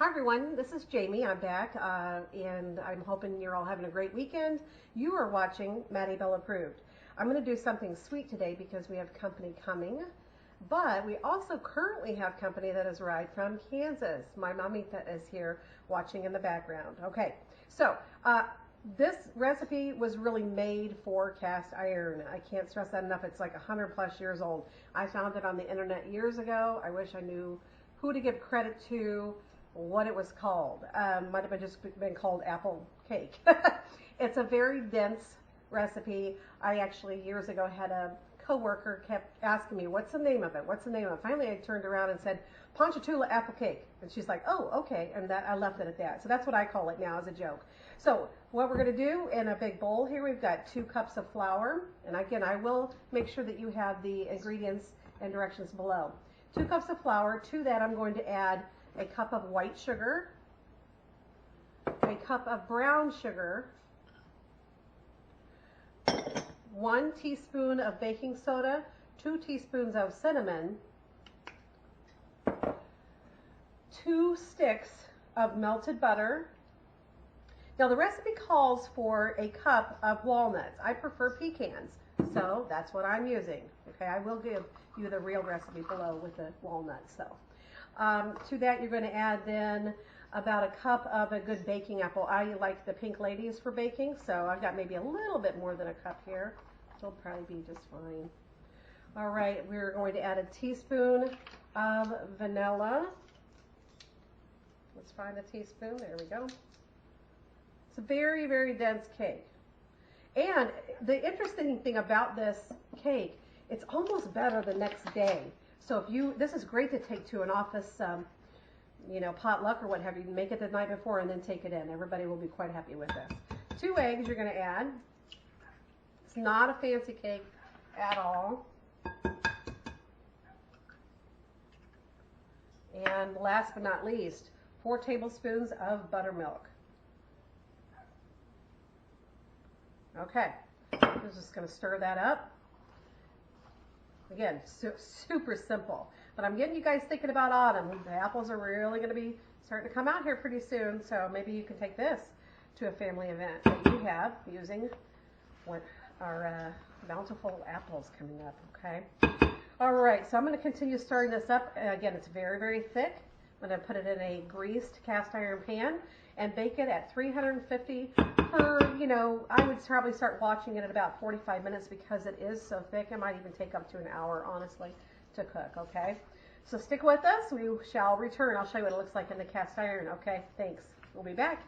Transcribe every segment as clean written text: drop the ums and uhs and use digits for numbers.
Hi everyone, this is Jamie. I'm back and I'm hoping you're all having a great weekend. You are watching Mattie Bell Approved. I'm going to do something sweet today because we have company coming, but we also currently have company that has arrived from Kansas. My mamita is here watching in the background. Okay, so this recipe was really made for cast iron. I can't stress that enough. It's like 100+ years old. I found it on the internet years ago. I wish I knew who to give credit to, what it was called. Might have just been called apple cake. It's a very dense recipe. I actually years ago had a coworker kept asking me, what's the name of it? What's the name of it? Finally I turned around and said, Ponchatoula apple cake. And she's like, oh, okay. And that I left it at that. So that's what I call it now as a joke. So what we're going to do in a big bowl here, we've got 2 cups of flour. And again, I will make sure that you have the ingredients and directions below. 2 cups of flour. To that I'm going to add a cup of white sugar, a cup of brown sugar, 1 teaspoon of baking soda, 2 teaspoons of cinnamon, 2 sticks of melted butter. Now the recipe calls for a cup of walnuts. I prefer pecans, so that's what I'm using. Okay, I will give you the real recipe below with the walnuts. So to that you're going to add then about a cup of a good baking apple. I like the pink ladies for baking, so I've got maybe a little bit more than a cup here. It'll probably be just fine. All right, we're going to add a teaspoon of vanilla. Let's find a teaspoon. There we go. It's a very, very dense cake. And the interesting thing about this cake, it's almost better the next day. So if you, this is great to take to an office, you know, potluck or what have you. Make it the night before and then take it in. Everybody will be quite happy with this. 2 eggs you're going to add. It's not a fancy cake at all. And last but not least, 4 tablespoons of buttermilk. Okay, I'm just going to stir that up. Again, super simple. But I'm getting you guys thinking about autumn. The apples are really going to be starting to come out here pretty soon, so maybe you can take this to a family event that you have using what our bountiful apples coming up, okay? All right, so I'm going to continue stirring this up. Again, it's very, very thick. I'm going to put it in a greased cast iron pan and bake it at 350 for, you know, I would probably start watching it at about 45 minutes because it is so thick. It might even take up to an hour, honestly, to cook, okay? So stick with us. We shall return. I'll show you what it looks like in the cast iron, okay? Thanks. We'll be back.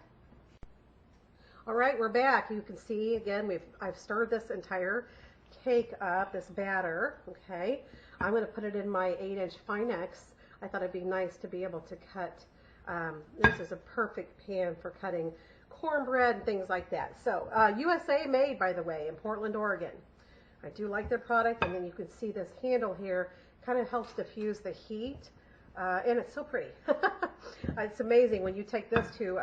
All right, we're back. You can see, again, I've stirred this entire cake up, this batter, okay? I'm going to put it in my 8-inch Finex. I thought it'd be nice to be able to cut. This is a perfect pan for cutting cornbread and things like that. So USA made, by the way, in Portland, Oregon. I do like their product, and then you can see this handle here kind of helps diffuse the heat, and it's so pretty. It's amazing when you take this to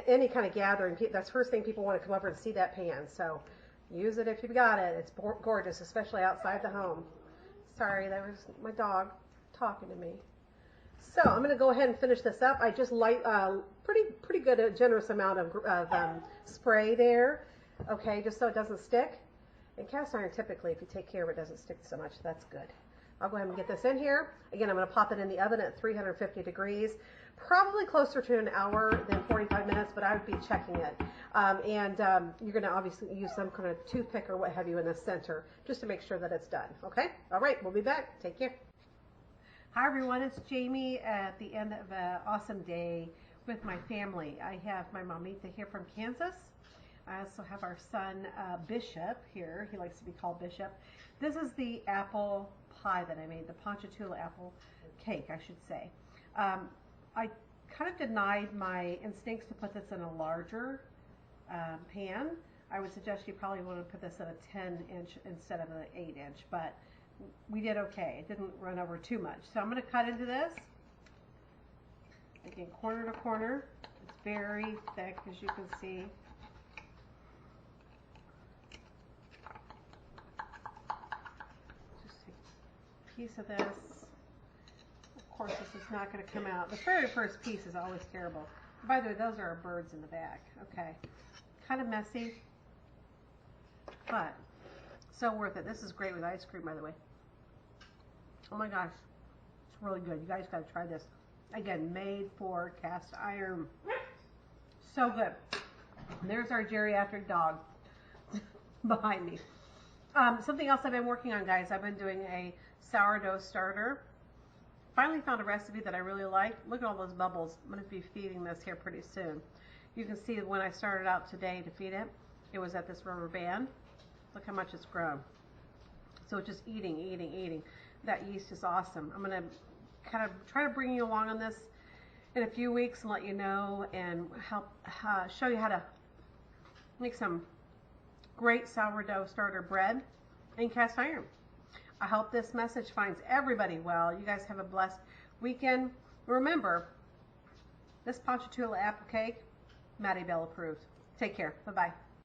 any kind of gathering. That's the first thing people want to come over and see, that pan. So use it if you've got it. It's gorgeous, especially outside the home. Sorry, that was my dog talking to me. So I'm going to go ahead and finish this up. I just light pretty good, a generous amount of spray there, okay, just so it doesn't stick. And cast iron, typically, if you take care of it, doesn't stick so much. That's good. I'll go ahead and get this in here. Again, I'm going to pop it in the oven at 350 degrees, probably closer to an hour than 45 minutes, but I would be checking it. You're going to obviously use some kind of toothpick or what have you in the center just to make sure that it's done, okay? All right, we'll be back. Take care. Hi everyone, it's Jamie at the end of an awesome day with my family. I have my mamita here from Kansas. I also have our son Bishop here. He likes to be called Bishop. This is the apple pie that I made, the Ponchatoula apple cake, I should say. I kind of denied my instincts to put this in a larger pan. I would suggest you probably want to put this in a 10-inch instead of an 8-inch, but we did okay. It didn't run over too much. So I'm going to cut into this. Again, corner to corner. It's very thick, as you can see. Just take a piece of this, course, this is not going to come out. The very first piece is always terrible. By the way, those are our birds in the back. Okay. Kind of messy, but so worth it. This is great with ice cream, by the way. Oh my gosh. It's really good. You guys got to try this. Again, made for cast iron. So good. And there's our geriatric dog behind me. Something else I've been working on, guys. I've been doing a sourdough starter. Finally found a recipe that I really like. Look at all those bubbles. I'm going to be feeding this here pretty soon. You can see when I started out today to feed it, it was at this rubber band. Look how much it's grown. So it's just eating, eating, eating. That yeast is awesome. I'm going to kind of try to bring you along on this in a few weeks and let you know and help show you how to make some great sourdough starter bread in cast iron. I hope this message finds everybody well. You guys have a blessed weekend. Remember, this Ponchatoula apple cake, Mattie Bell approved. Take care. Bye-bye.